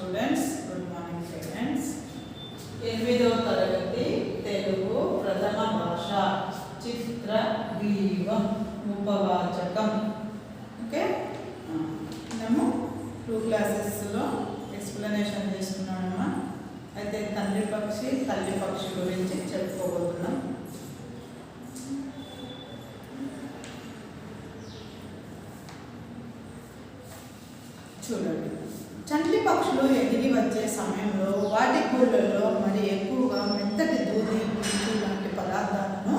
Students, good morning parents. 8వ తరగతి తెలుగు ప్రథమ భాష చిత్ర గ్రీవం ఉపవాచకం. ఓకే, మనము 2 క్లాసెస్లో ఎక్స్ప్లెనేషన్ చేస్తున్నామమ్మా. అయితే తండ్రి పక్షి తల్లి పక్షి గురించి చెప్పుకోబోతున్నాం. చూడండి, చంటి పక్షులు ఎదిగి వచ్చే సమయంలో వాటి గూళ్ళలో మరి ఎక్కువగా మెత్తటి దూది పులుసు లాంటి పదార్థాలను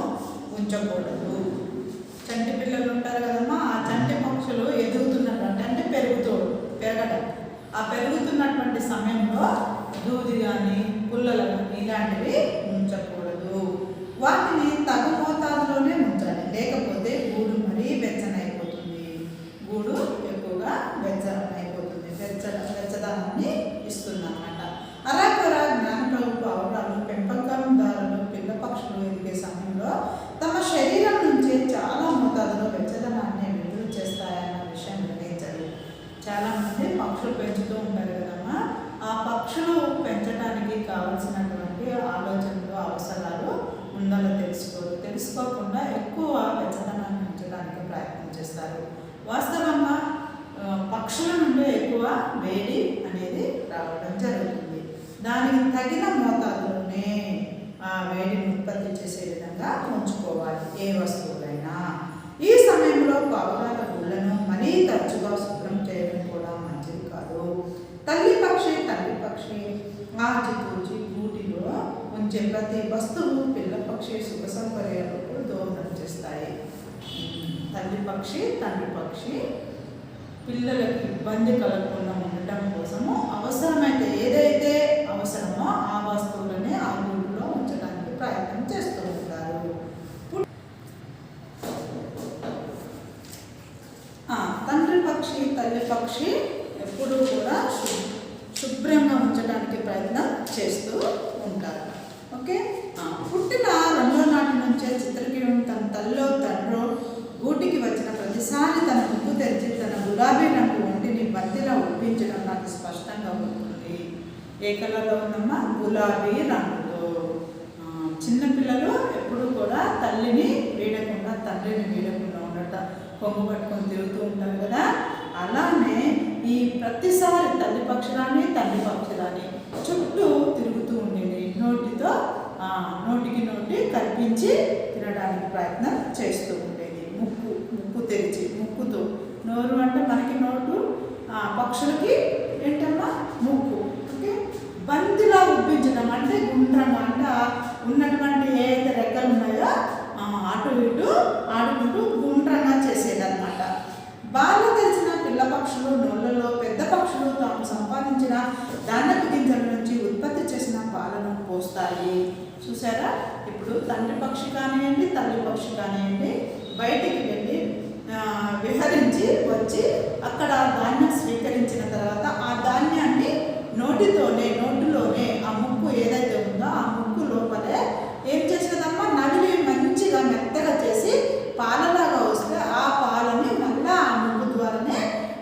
ఉంచకూడదు. చంటి పిల్లలు ఉంటారు కదమ్మా, ఆ చంటి పక్షులు ఎదుగుతున్నటువంటి అంటే పెరగడం, ఆ పెరుగుతున్నటువంటి సమయంలో దూది కానీ పుల్లలు కానీ ఇలాంటివి ఉంచకూడదు. వాటిని తగు మోతాదులోనే ఉంచాలి, లేకపోతే గూడు మరీ వెచ్చనైపోతుంది. గూడు ఎక్కువగా వెచ్చదనాన్ని ఇస్తుందన్నమాట. అరాకొర జ్ఞానప్రభు అవరాలు పెంపకందారులు పిల్ల పక్షులు ఎదిగే సమయంలో తమ శరీరం నుంచే చాలా మోతాదులో వెచ్చదనాన్ని విడుదల చేస్తాయన్న విషయం గ్రహించాలి. చాలామంది పక్షులు పెంచుతూ ఉంటారు కదమ్మా, ఆ పక్షులు పెంచడానికి కావలసినటువంటి ఆలోచనలు అవసరాలు ఉండాలో తెలుసుకోకుండా ఎక్కువ వెచ్చదనాన్ని ఉంచడానికి ప్రయత్నం చేస్తారు. వాస్తవంగా పక్షుల నుండి ఎక్కువ వేడి అనేది రావడం జరుగుతుంది. దానికి తగిన మోతాదులోనే ఆ వేడిని ఉత్పత్తి చేసే విధంగా ఉంచుకోవాలి ఏ వస్తువులైనా. ఈ సమయంలో పావురాల గుళ్ళను మరీ తరచుగా శుభ్రం చేయడం కూడా మంచిది కాదు. తల్లి పక్షి ఆచితూచి గూటిలో ఉంచే ప్రతి వస్తువు పిల్ల పక్షి సుఖ సౌకర్యాలకు దోహదం చేస్తాయి. తల్లి పక్షి తండ్రి పక్షి పిల్లలకు ఇబ్బంది కలగకుండా ఉండటం కోసము అవసరమైతే ఏదైతే అవసరమో ఆ వస్తువులని ఆ గూడులో ఉంచడానికి ప్రయత్నం చేస్తూ ఉంటారు. తండ్రి పక్షి తల్లి పక్షి ఎప్పుడూ కూడా శుభ్రంగా ఉంచడానికి ప్రయత్నం చేస్తూ ఉంటారు. ఓకే, పుట్టిన 2వ నాటి నుంచే చిత్రకీడం తన తల్లో తండ్రో గూటికి వచ్చిన ప్రతిసారి తన ముక్కు తెరిచి తన గులాబీ రంగు ఒంటిని బంతిలా ఒప్పించడం నాకు స్పష్టంగా ఉంటుంది. ఏ కలర్లో ఉందమ్మా? గులాబీ రంగులో. చిన్నపిల్లలు ఎప్పుడు కూడా తల్లిని వీడకుండా తండ్రిని వీడకుండా ఉండటం, కొంగు పట్టుకొని తిరుగుతూ ఉంటారు కదా. అలానే ఈ ప్రతిసారి తల్లి పక్షులని తండ్రి పక్షులని చుట్టూ తిరుగుతూ ఉండేది. నోటితో నోటికి నోటి కల్పించి తినడానికి ప్రయత్నం చేస్తూ ఉండేది. ముక్కు తెరిచి, ముక్కుతో. నోరు అంటే మనకి నోటు, పక్షులకి ఏంటమ్మా ముక్కు. ఓకే, బంతిలా ఉప్పించడం అంటే గుండ్రంగా, అంటే ఉన్నటువంటి ఏదైతే రెక్కలు ఉన్నాయో అటు ఇటు ఆడుకుంటూ గుండ్రంగా చేసేదన్నమాట. బాగా తెలిసిన పిల్ల పక్షులు నోళ్ళలో పెద్ద పక్షులు తాము సంపాదించిన ధాన్యపు గింజల నుంచి ఉత్పత్తి చేసిన పాలను పోస్తాయి. చూసారా, ఇప్పుడు తండ్రి పక్షి కానివ్వండి తల్లి పక్షి కానివ్వండి బయటికి వెళ్ళి విహరించి వచ్చి అక్కడ ధాన్యం స్వీకరించిన తర్వాత ఆ ధాన్యాన్ని నోటిలోనే ఆ ముక్కు ఏదైతే ఉందో ఆ ముక్కు లోపలే ఏం చేసేదమ్మా, నవిలి మంచిగా మెత్తగా చేసి పాలలాగా వస్తే ఆ పాలని మళ్ళీ ఆ ముక్కు ద్వారానే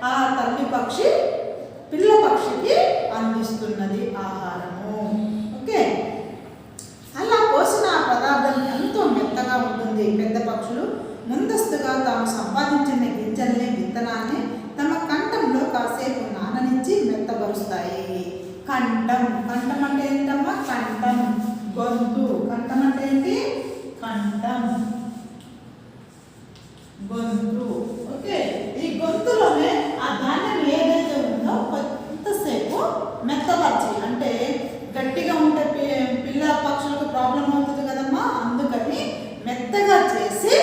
ఆ తల్లి పక్షి పిల్ల పక్షికి అందిస్తున్నది ఆహారము. ఓకే, అలా పోసిన ఆ పదార్థం ఎంతో మెత్తగా ఉంటుంది. పెద్ద పక్షులు ముందస్తుగా తాము సంపాదించిన గింజల్ని విత్తనాన్ని తమ కంఠంలో కాసేపు నాననిచ్చి మెత్తబరుస్తాయి. కంఠం అంటే ఏంటమ్మా? కంఠం, గొంతు. కంఠం అంటే ఏంటి? కంఠం, గొంతు. ఓకే, ఈ గొంతులోనే ఆ ధాన్యం ఏదైతే ఉందో కొంతసేపు మెత్తపరిచి, అంటే గట్టిగా ఉంటే పిల్ల పక్షులకు ప్రాబ్లం అవుతుంది కదమ్మా, అందుకని మెత్తగా చేసి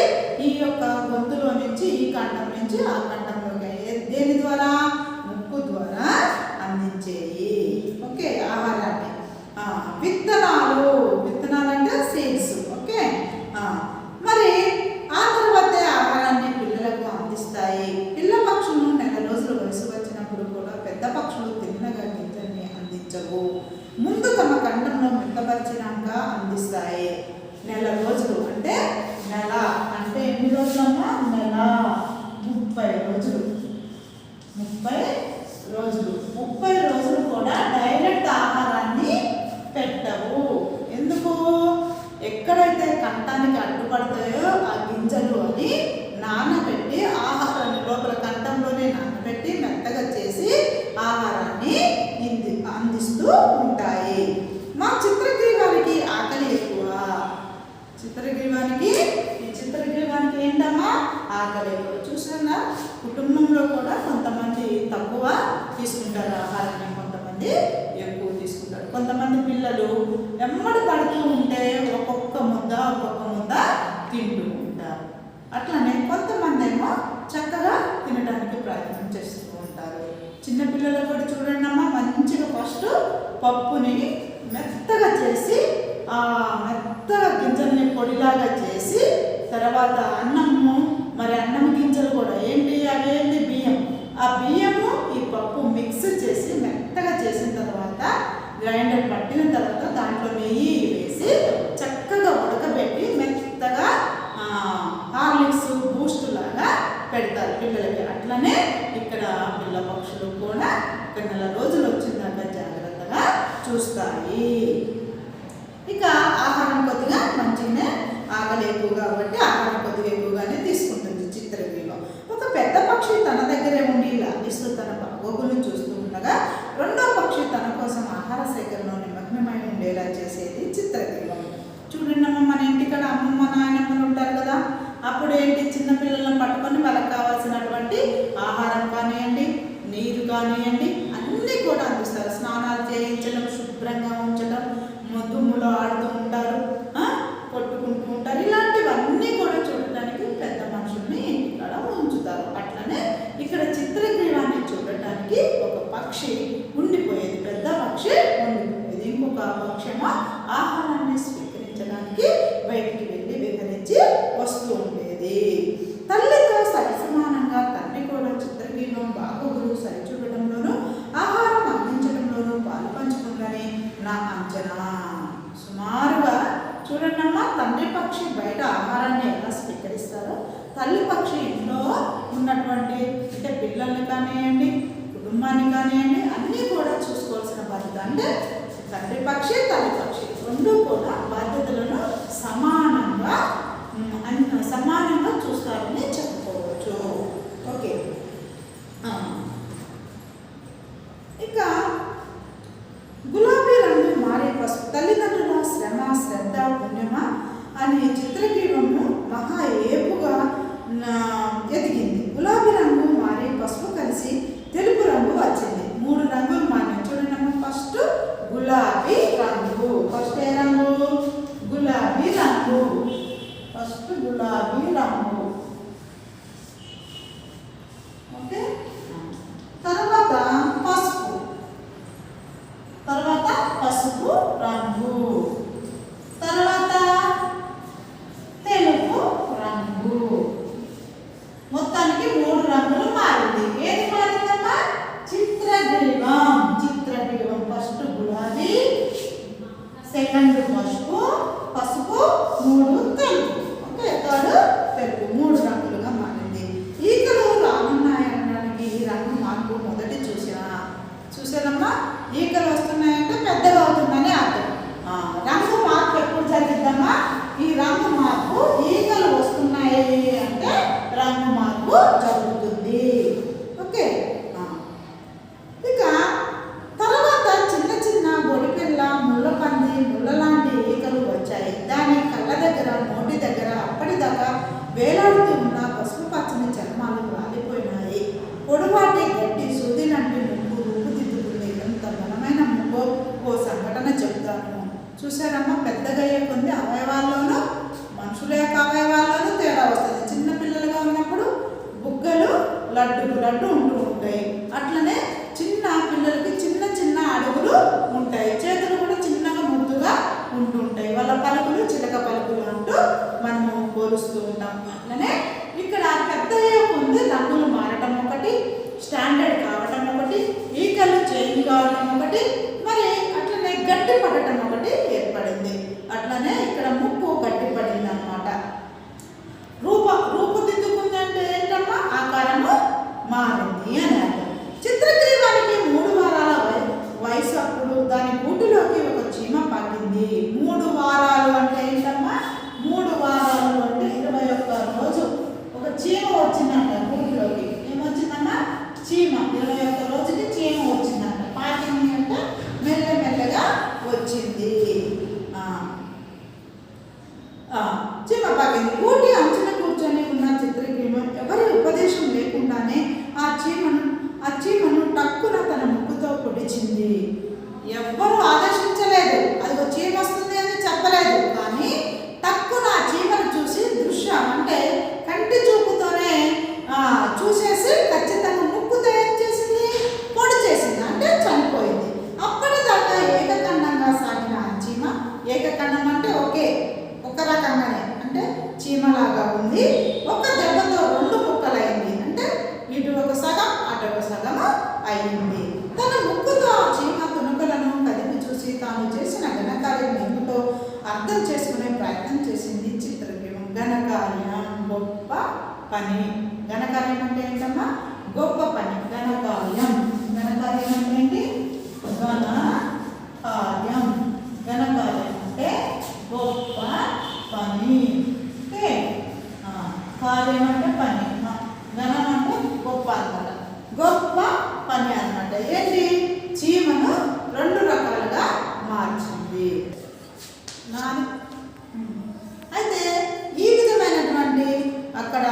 ఈ యొక్క గొంతులో నుంచి ఈ కంఠం నుంచి ఆ కంఠంలోకి దేని ద్వారా? ముక్కు ద్వారా అందించేయి. ఓకే, ఆహారాన్ని. విత్తనాలు అంటే సీడ్స్. ఓకే, మరి ఆ తర్వాతే ఆహారాన్ని పిల్లలకు అందిస్తాయి. పిల్ల పక్షులు నెల రోజుల వయసు వచ్చినప్పుడు కూడా పెద్ద పక్షులు తిన్నగా గింజల్ని అందించవు. ముందు తమ కంఠంలో మెత్తపరిచినాక అందిస్తాయి. నెల రోజులు అంటే నెల అంటే ఎన్ని రోజులమ్మా? నెల 30 చిత్రగ్రీవానికి ఈ చిత్రగ్రీవానికి ఏంటమ్మా ఆకలి ఎక్కువ. చూసారా కుటుంబంలో కూడా కొంతమంది తక్కువ తీసుకుంటారు ఆహారాన్ని, కొంతమంది ఎక్కువ తీసుకుంటారు. కొంతమంది పిల్లలు ఎమ్మడి పడుతూ ఉంటే ఒక్కొక్క ముద్ద తింటూ ఉంటారు. అట్లానే కొంతమంది ఏమో చక్కగా తినడానికి ప్రయత్నం చేస్తూ ఉంటారు. చిన్నపిల్లలు కూడా చూడండి అమ్మా, మంచిగా ఫస్ట్ పప్పుని మెత్తగా చేసి మెత్తగా గింజల్ని పొడిలాగా చేసి తర్వాత అన్నము, మరి అన్నం గింజలు కూడా ఏంటి అవేంటి బియ్యం, ఆ బియ్యము ఈ పప్పు మిక్స్ చేసి మెత్తగా చేసిన తర్వాత గ్రైండర్ పట్టిన తర్వాత దాంట్లో నెయ్యి వేసి చక్కగా ఉడకబెట్టి మెత్తగా హార్లిక్స్ బూస్ట్ లాగా పెడతారు పిల్లలకి. అట్లనే ఇక్కడ పిల్ల పక్షులు కూడా ఒక నెల రోజులు వచ్చిందాక జాగ్రత్తగా చూస్తాయి. ఇక ఆహారం కొద్దిగా మంచిగానే ఆకలి ఎక్కువ కాబట్టి ఆహారం కొద్దిగా ఎక్కువగానే తీసుకుంటుంది చిత్రగ్రీవం. ఒక పెద్ద పక్షి తన దగ్గరే ఉండి లాగిస్తూ తన బాగోగులను చూస్తూ ఉండగా రెండో పక్షి తన కోసం ఆహార సేకరణలో నిమగ్నమై ఉండేలా చేసేది చిత్రగ్రీవం. చూడండి అమ్మ, మన ఇంటికాడ అమ్మమ్మ నాయనమ్మలు ఉంటారు కదా, అప్పుడు ఏంటి చిన్నపిల్లలను పట్టుకొని వాళ్ళకి కావాల్సినటువంటి ఆహారం కానివ్వండి, నీరు కానివ్వండి అన్నీ కూడా అందిస్తారు. స్నానాలు చేయించడం, శుభ్రంగా ఉంచడం, దుమ్ములో ఆడుతూ ఉంటారు, కొట్టుకుంటూ ఉంటారు. ఇలాంటివన్నీ కూడా చూడటానికి పెద్ద మనుషుల్ని ఇంటికాడ ఉంచుతారు. అట్లనే ఇక్కడ చిత్రగ్రీవాన్ని చూడటానికి ఒక పక్షి ఉండిపోయేది, పెద్ద పక్షి ఉండిపోయేది. ఇంకొక పక్షేమో ఆహారాన్ని స్వీకరించడానికి బయటికి వెళ్ళి విహరించి వస్తూ ఉండేది. తల్లితో సరిసమానంగా తండ్రి కూడా చిత్రగ్రీవం బాగోగులు సరిచూడటంలోనూ ఆహారం అందించడంలోనూ పాలు పంచుకుందని నా అంచనా. సుమారుగా చూడండమ్మా, తండ్రి పక్షి బయట ఆహారాన్ని ఎలా స్వీకరిస్తారో తల్లి పక్షి ఇంట్లో ఉన్నటువంటి అంటే పిల్లల్ని కానివ్వండి, కుటుంబాన్ని కానివ్వండి అన్నీ కూడా చూసుకోవాల్సిన బాధ్యత. అంటే తండ్రి పక్షి తల్లి పక్షి రెండు కూడా బాధ్యతలను సమానంగా చూస్తారని చెప్పుకోవచ్చు. ఓకే, ఇక గులాబీ రంగు మారే పసుపు తల్లిదండ్రుల శ్రమ శ్రద్ధ పుణ్యమా అనే చిత్రగ్రీవము మహా ఏపుగా ఎదిగింది. గులాబీ రంగు మారే పసుపు కలిసి తెలుపు రంగు వచ్చింది. 3 రంగులు మారినాయి. చూడండి, ఫస్ట్ గులాబీ రంగు, ఫస్ట్ ఏ రంగు గులాబీ రంగు, ఫస్ట్ గులాబీ రంగు. ఓకే, తర్వాత పసుపు, తర్వాత పసుపు రంగు, తర్వాత తెలుపు రంగు. మొత్తానికి 3 రంగులు మారింది. ఏది మారిందమ్మా? చిత్రగ్రీవం. చిత్రగ్రీవం ఫస్ట్ గులాబీ, సెకండ్ పసుపు, 3 తెలుపు. ఓకే, థర్డ్ తెలుపు. 3 రంగులుగా మారింది. ఈకలు రానున్నాయనడానికి ఈ రంగు మార్పు మొదటి చూసానమ్మా. ఈకలు వస్తున్నాయంటే పెద్దగా అవుతుందని అర్థం. రంగు మార్పు ఎప్పుడు జరిగిద్దమ్మా? ఈ రంగు మార్పు ఈకలు వస్తున్నాయి అంటే రంగు మార్పు జరుగుతుంది. ఓకే, ఇక తర్వాత చిన్న చిన్న గొడిపిల్ల, ముళ్ళపంది, ముళ్ళలాంటి ఈకలు వచ్చాయి. దాని కళ్ళ దగ్గర, నోటి దగ్గర అప్పటిదాకా వేలాడుతూ ఉన్న పసుపు పచ్చని చర్మాలు రాలిపోయినాయి. పొడవాటి గట్టి సూది లాంటి ముక్కు రూపుదిద్దుకుంది. ఎంత బలమైన ముక్కో ఓ సంఘటన చెప్తాను. చూసారమ్మా, పెద్దగా అయ్యే కొన్ని అవయవాల్లోనూ మనుషుల యొక్క అవయవాల్లోనూ తేడా వస్తుంది. చిన్నపిల్లలుగా ఉన్నప్పుడు బుగ్గలు లడ్డు ఉంటూ ఉంటాయి. అట్లనే చిన్న పిల్లలకి చిన్న చిన్న అడుగులు ఉంటాయి. చేతులు కూడా చిన్నగా ముద్దుగా ఉంటుంటాయి. వాళ్ళ పలుకులు చిలక పలుకులు అంటూ మనము పోలుస్తూ ఉంటాం. అట్లనే ఇక్కడ పెద్ద ముందు రంగులు మారటం ఒకటి, స్టాండర్డ్ కావటం ఒకటి, ఈకలు చేంజ్ కావటం ఒకటి, మరి అట్లనే గట్టి పడటం ఒకటి ఏర్పడింది. అట్లనే ఇక్కడ ముక్కు గట్టి పడింది అన్నమాట. రూపుదిద్దుకుంది అంటే ఏంటమ్మా? ఆకారము మారింది అని అర్థం. చిత్రగ్రీవానికి 3 వారాల వయసు అప్పుడు దాని గూటిలోకి ఒక చీమ పాకింది. 3 వారాలు అంటే ఏంటమ్మా? 3 వారాలు అంటే 21 రోజు ఒక చీమ వచ్చిందంట గూటిలోకి. ఏమొచ్చిందమ్మా? చీమ. 21 రోజుకి చీమ వచ్చిందంట. పాకింది అంటే మెల్లమెల్లగా వచ్చింది. చిత్రగ్రీవం. ఘనకార్యం గొప్ప పని. ఘనకార్యం అంటే ఏంటమ్మా? గొప్ప పని. ఘనకార్యం. ఘనకార్యం అంటే ఏంటి? ఘనకార్యం. ఘనకార్యం అంటే గొప్ప పని. ఓకే, కార్యం అంటే పని, ఘనం అంటే గొప్ప అన్నమాట. గొప్ప పని అన్నమాట. ఏంటి? చీమను 2 రకాలుగా మార్చింది. అయితే ఈ విధమైనటువంటి అక్కడ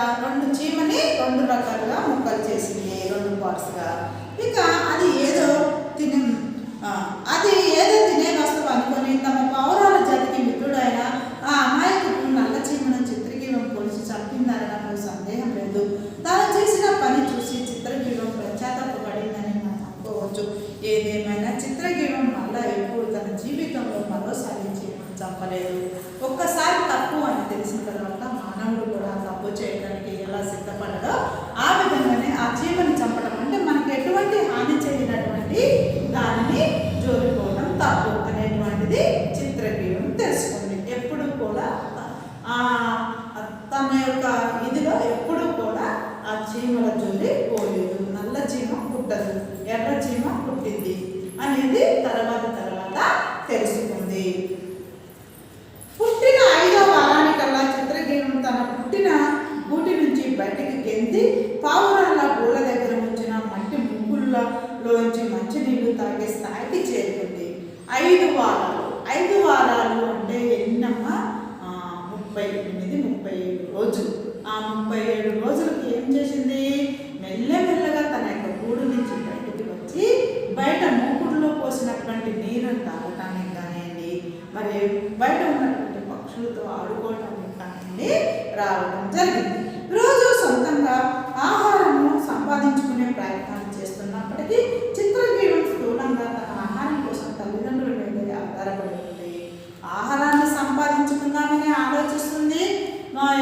చీమని 2 రకాలుగా ముక్కలు చేసింది, 2 పార్ట్స్గా. ఇక అది ఏదో తినే వస్తువు అనుకొని తమ పౌరాల జాతికి మిత్రుడైన ఆ అమాయకుడు నల్ల చీమను చిత్రగ్రీవం పొడిచి చంపిందనడంలో సందేహం లేదు. తాను చేసిన పని చూసి చిత్రగ్రీవం పశ్చాత్తాపపడిందని మనం అనుకోవచ్చు. ఏదేమైనా చిత్రగ్రీవం మళ్ళా ఎప్పుడు తన జీవితంలో మరోసారి చీమను చంపలేదు. ఒక్కసారి తప్పు అని తెలిసిన తర్వాత మానవుడు కూడా తప్పు చేయడానికి ఎలా సిద్ధపడదో ఆ విధంగానే ఆ చీమను చంపడం అంటే మనకి ఎటువంటి హాని చేయనటువంటి దానిని జోలిపోవడం తప్పు అనేటువంటిది చిత్రగ్రీవం తెలుసుకుంది. ఎప్పుడు కూడా తన యొక్క ఇదిలో ఎప్పుడు కూడా ఆ చీమల జోలి పోలేదు. నల్ల చీమ పుట్టదు, ఎర్ర చీమ పుట్టింది అనేది తర్వాత తెలుసుకుంది. పుట్టిన 5వ వారానికల్లా చిత్రగ్రీవం తన పుట్టిన గూటి నుంచి బయటికి గెంతి పావురాల గూళ్ళ దగ్గర ఉంచిన మట్టి ముగ్గుల్లోంచి మంచినీళ్లు తాగే స్థాయికి చేరుకుంది. 5 వారాలు. 5 వారాలు అంటే ఎన్నమ్మా? 37 రోజులు. ఆ 37 రోజులకి ఏం చేసింది? మెల్లమెల్లగా తన యొక్క గూడు నుంచి బయటికి వచ్చి బయట మూకుడులో పోసినటువంటి నీరుని తాగటానికి కానివ్వండి, మరి బయట ఉన్నటువంటి పక్షులతో ఆడుకోవటానికి కానివ్వండి రావడం జరిగింది. రోజు సొంతంగా ఆహారము సంపాదించుకునే ప్రయత్నాలు చేస్తున్నప్పటికీ చిత్రగ్రీవం స్థూలంగా తన ఆహారం కోసం తల్లిదండ్రుల మీద ఆధారపడి ఉంది. ఆహారాన్ని సంపాదించుకుందామని ఆలోచిస్తుంది,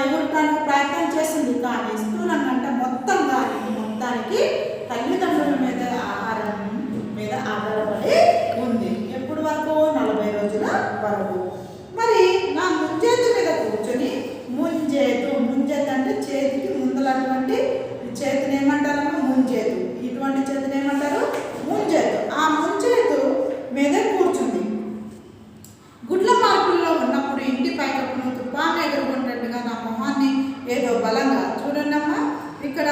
ఎగురటానికి ప్రయత్నం చేస్తుంది. కానీ స్థూలంగా అంటే మొత్తానికి తల్లిదండ్రుల మీద ఆహారం మీద ఆధారపడి ఉంది. ఎప్పుడు వరకు? 40 రోజుల వరకు. మరి నా ముంజేతు మీద కూర్చొని ముంజేతు అంటే చేతికి ముందలటువంటి చేతిని ఏమంటారమ్మా? ముంజేతు. ఇటువంటి చేతిని ఏమంటారు? ముంజేతు. ఆ ముంజేతు మీద కూర్చుంది. గుడ్ల మార్పుల్లో ఉన్నప్పుడు ఇంటి పైకప్పును తుపాను ఎగురుకున్నట్టుగా నా మొహాన్ని ఏదో బలంగా చూడండమ్మా. ఇక్కడ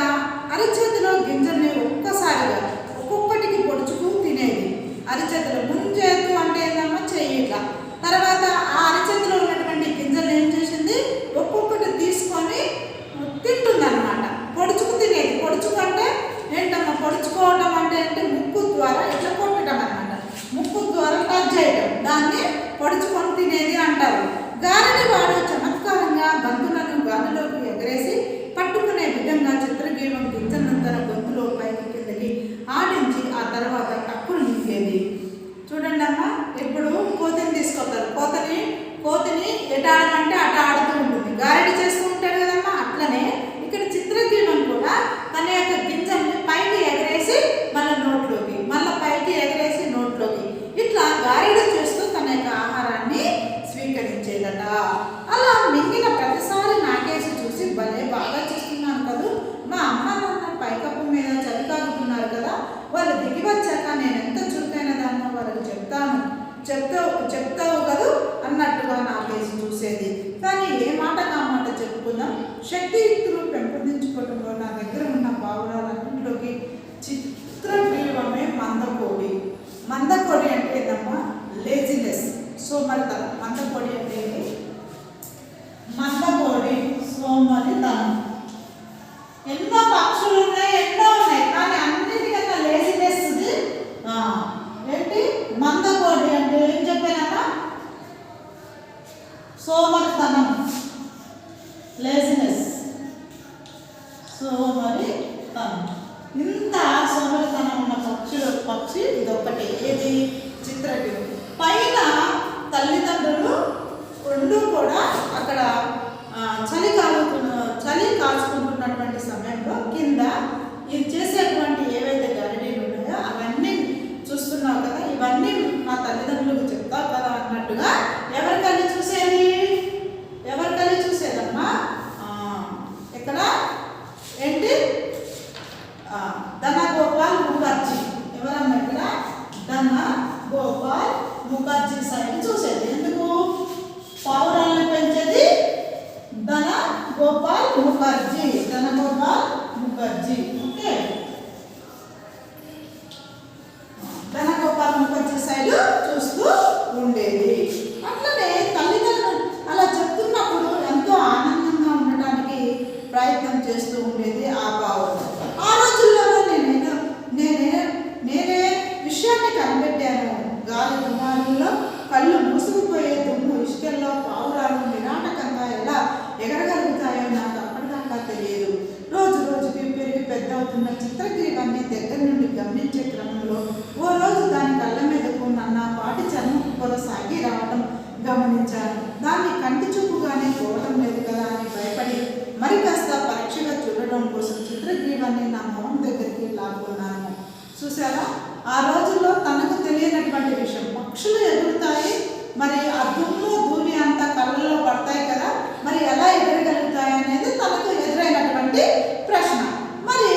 అరిచేతిలో గింజల్ని ఒక్కసారిగా ఒక్కొక్కటికి పొడుచుకు తినేది. అరిచేతిలో ముంజేతు అంటే ఏందమ్మా? చెయ్యిగా. తర్వాత ఆ అరిచేతిలో ఉన్నటువంటి గింజలు ఏం చేసింది? ఒక్కొక్కటి తీసుకొని తింటుందన్నమాట. పొడుచుకు తినేది. పొడుచుకు అంటే ఏంటమ్మా? పొడుచుకోవడం అంటే ముక్కు ద్వారా ఇట్లా కొట్టడం అన్నమాట. ముక్కు ద్వారా టచ్ చేయడం, దాన్ని పొడుచుకొని తినేది అంటారు. గాలిని వాడు చమత్కారంగా బంతులను గాలిలోకి ఎగరేసి పట్టుకునే విధంగా చిత్రగ్రీవం గింజలంతర గొంతులో పైకి కిందకి ఆడించి ఆ తర్వాత టక్కులు నింపేది. చూడండి అమ్మా, ఇప్పుడు కోతిని తీసుకొస్తారు. కోతిని ఎటు ఆడమంటే అటు ఆడుతూ ఉంటుంది. గారెడి చేస్తూ ఉంటాడు కదమ్మా. అట్లనే ఇక్కడ చిత్రగ్రీవం కూడా తన యొక్క గింజల్ని పైకి ఎగరేసి మళ్ళీ నోట్లోకి, మళ్ళీ పైకి ఎగరేసి నోట్లోకి, ఇట్లా గారెడి చేస్తూ తన యొక్క ఆహారాన్ని స్వీకరించేదట. అలా మింగిన ప్రతిసారి నాకేసి చూసి భలే బాగా చేస్తున్నాను కదా, మా అమ్మ నాన్న పైకప్పు మీద చలికాగుతున్నారు కదా, వాళ్ళు దిగి వచ్చాక నేను ఎంత చురుకైన దాన్నో వాళ్ళకి చెప్తావు కదా అన్నట్టుగా నాకేసి చూసేది. కానీ ఏ మాట నా మాట చెప్పుకుందాం. శక్తియుక్తులు పెంపొందించుకోవడంలో నా దగ్గర ఉన్న పావురాలన్నింటిలోకి చిత్రగ్రీవమే మందకోడి. మందకోడి అంటే ఏంటమ్మా? లేజినెస్, సోమరితనం. మందకోడి అంటే మందకోడి సోమరితనం. ఎన్నో పక్షులు ఉన్నాయి, కానీ అన్నిటికన్నా లేజినెస్ ఏంటి? మందకోడి అంటే ఏం చెప్పానమ్మా? సోమరితనం, లేజినెస్, సోమరితనం. ఇంత సోమరితనం ఉన్న పక్షి ఇదొక్కటి. ఏది? చిత్రగ్రీవం. పైన తల్లిదండ్రులు 2 కూడా అక్కడ చలి కాచుకుంటున్నటువంటి సమయంలో కింద ఇది చేసేటువంటి ఏవైతే గరిడీలు ఉన్నాయో అవన్నీ చూస్తున్నావు కదా, ఇవన్నీ మా తల్లిదండ్రులకు చెప్తావు కదా అన్నట్టుగా ఎవరికల్లి చూసేది? ముఖర్జీ సైడ్ చూసేది. ఎందుకు? పావురాలను పెంచేది ధన గోపాల్ ముఖర్జీ. ధన గోపాల్ ముఖర్జీ. ఓకే, ధన గోపాల్ ముఖర్జీ సైడ్ చూస్తూ ఉండేది. అట్లనే తల్లిదండ్రులు అలా చెప్తున్నప్పుడు ఎంతో ఆనందంగా ఉండటానికి ప్రయత్నం చేస్తూ ఉండేది ఆ పావురం. ఆ రోజుల్లోనే నేనే విషయాన్ని కనిపెట్టాను. గాలి దుమారుల్లో కళ్ళు మూసుకుపోయే దుమ్ము ఇసుకల్లో పావురాలు నిరాటకంగా ఎలా ఎగరగలుగుతాయో నాకు అప్పటిదాకా తెలియదు. రోజు రోజుకి పెరిగి పెద్ద అవుతున్న చిత్రగ్రీవాన్ని దగ్గర నుండి గమనించే క్రమంలో ఓ రోజు దాని కళ్ళ మీదకు నన్న పాటి చర్మం పొర సాగి రావడం గమనించాను. దాన్ని కంటి చూపుగానే పోవడం లేదు కదా అని భయపడి మరి కాస్త పరీక్షగా చూడడం కోసం చిత్రగ్రీవాన్ని నా మొహం దగ్గరికి లాక్కున్నాను. చూసారా, ఆ రోజుల్లో తనకు తెలియనటువంటి విషయం. పక్షులు ఎగురుతాయి, మరి ఆ దుమ్ము ధూళి అంతా కళ్ళలో పడతాయి కదా, మరి ఎలా ఎగరగలుగుతాయి అనేది తనకు ఎదురైనటువంటి ప్రశ్న. మరి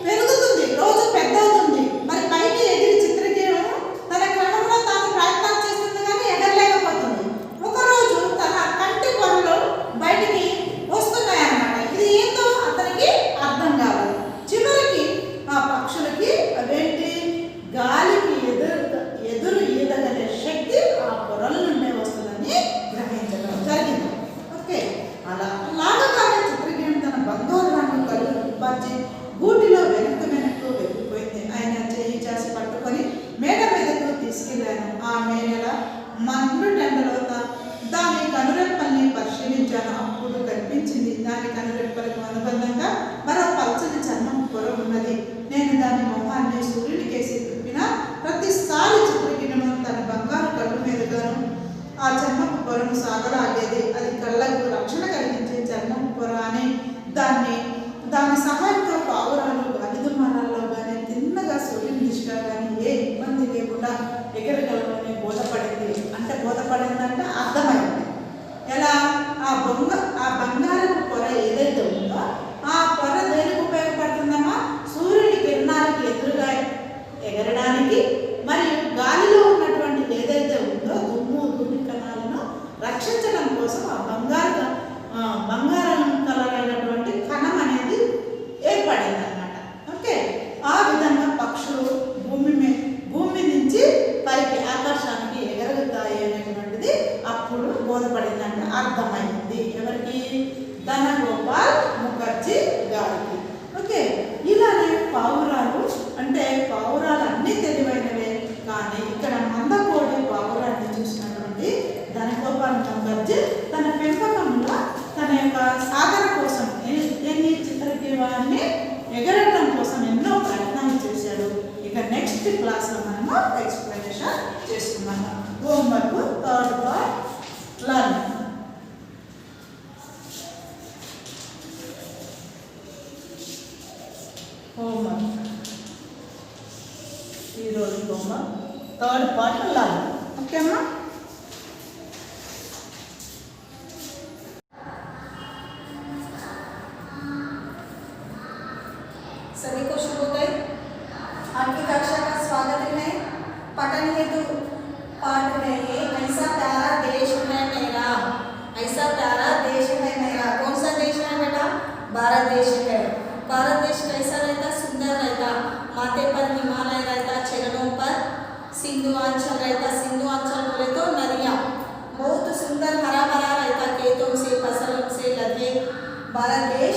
పెరుగుతుంది, రోజు పెద్ద అవుతుంది, మరి పైకి ఎగిరి చిత్రగ్రీవం తన క్రమంలో తాను ప్రయత్నం చేస్తుంది కానీ ఎగరలేకపోతుంది. ఒకరోజు తన కంటి పొరలు బయటికి వస్తున్నాయి అన్నమాట. ఇది ఏంటో అతనికి అర్థం కాదు. చివరికి ఆ పక్షులకి అవేంటి, గాలికి ఎదురు ఈదగలే శక్తి ఆ పొరల నుండే వస్తుందని గ్రహించడం జరిగింది. ఓకే, అలాగగానే చిత్రగ్రీవం తన బంగారు రంగు కళ్ళు పరిచి గూటిలో వెనక్కు వెళ్ళిపోయింది. ఆయన చేయి చేసి పట్టుకొని మేడ మీదకు తీసుకెళ్లాను. ఆ మేడల మండుటెండలో దాని కనురెప్పల్ని పరిశీలించాను. అప్పుడు కనిపించింది దాని కనురెప్పలకు అనుబంధంగా మరో పల్చని చర్మం పొర ఉన్నది. నేను దాని మొహాన్ని సూర్యుడికేసి తిప్పిన ప్రతిసారి చిత్రగ్రీవం తన బంగారు కళ్ళు మీదుగాను ఆ చర్మపు పొరను సాగలాగేది. అది కళ్ళకు రక్షణ కలిగించే చర్మపు పొర అని దాని సహాయంతో పావురాలు గాలిదుమారాల్లో కానీ తిన్నగా సూర్యుని దిశగా కానీ ఏ ఇబ్బంది లేకుండా ఎగరగలమని బోధపడిందంటే అర్థమైంది. ఎలా? ఆ బంగారపు పొర ఏదైతే ఉందో ఆ పొర దేనికి ఉపయోగపడుతుందమ్మా? సూర్యుడి కిరణాలకి ఎదురుగా ఎగరడానికి, మరియు గాలిలో ఉన్నటువంటి ఏదైతే ఉందో దుమ్ము ధూళి కణాలను రక్షించడం కోసం ఆ బంగారం కలర్ అయినటువంటి కణం అనేది ఏర్పడింది అన్నమాట. ఓకే, ఆ విధంగా పక్షులు భూమి నుంచి పైకి ఆకాశానికి ఎగరగలుగుతాయి అనేటువంటిది అప్పుడు బోధపడిందంటే అర్థమైంది. ఎవరికి? ధన గోపాల్ ముఖర్జీ గారికి. ఓకే, ఇలానే పావురాలు అన్నీ తెలివైనవే. కానీ ఇక్కడ మందకోడి పావురాన్ని చూసినటువంటి ధన గోపాల్ ముఖర్జీ తన పెంపకంలో తన యొక్క సాధన కోసం చిత్రగ్రీవాన్ని ఎగరడం కోసం ఎన్నో ప్రయత్నాలు చేశాడు. ఇక నెక్స్ట్ క్లాస్లో మనము ఎక్స్ప్లెనేషన్ చేస్తున్నాము. Homework third part learn. Homework ఈరోజు homework third part learn. Okay అమ్మా? सभी को शुभोदय। आज की कक्षा का स्वागत है। पठन हेतु पाठ है ये, ऐसा प्यारा देश है मेरा। ऐसा प्यारा देश है मेरा। कौन सा देश है बेटा? भारत देश है। भारत देश कैसा रहता? सुंदर रहता। माथे पर हिमालय रहता, चरणों पर सिंधु अंचल रहता। सिंधु अंचल बोले तो नदियाँ, बहुत सुंदर हरा भरा रहता, खेतों से फसलों से लदे। भारत देश